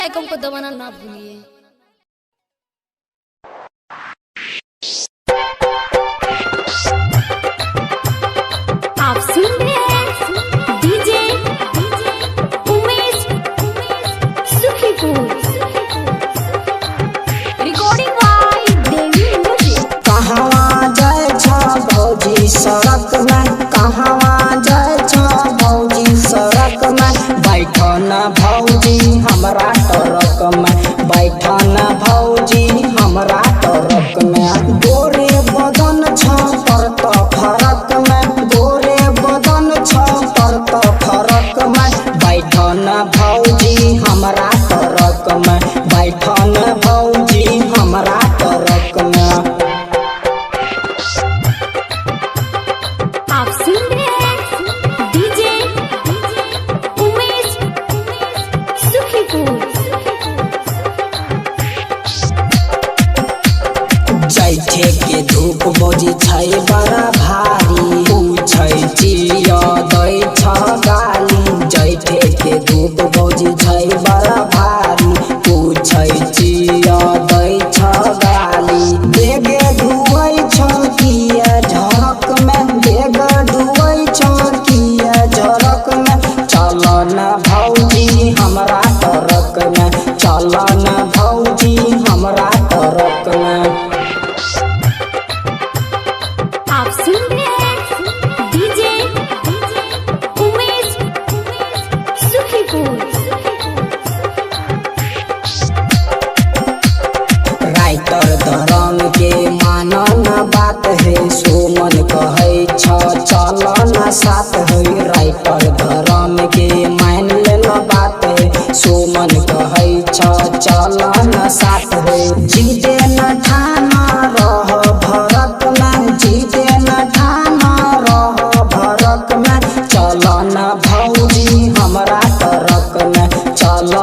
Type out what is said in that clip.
Icon को दबाना ना भूलिए। आप सुन रहे हैं DJ Umesh Sukhipur recording by Devi music. कहवा जाय छ भौजी सड़क में, कहवा जाय छ भौजी सड़क में, बैठन भौजी हमरा टरक में, बैठन भौजी हमरा टरक में। गोरे बदन छ परत फरक में, गोरे बदन छ परत फरक में, बैठन भौजी हमरा टरक में, बैठन भौजी हमरा टरक में। आप सुन रहे हैं डीजे उमेश सुखीपुर। जैठे के धूप बजी छै बड़ा भारी, पूछै चिया दै छ गाली। जैठे के धूप बजी छै बड़ा भारी, पूछै चिया दै छ गाली। बेगे धुवै छ किया झरक में, बेगे धुवै छ किया झरक में, चल न भौजी हमरा टरक में, चल न भौजी हमरा टरक में। आप सुन रहे हैं डीजे उमेश सुखीपुर। राइटर धरम के मानन बात है, सोमन कहै छ चल न साथ है। राइटर धरम के मान लेना बात है, सोमन कहै छ चल न साथ है। जीते न ठाना रह भरत में, जीते न ठाना रह भरत में, चल न भौजी हमरा टरक में, चल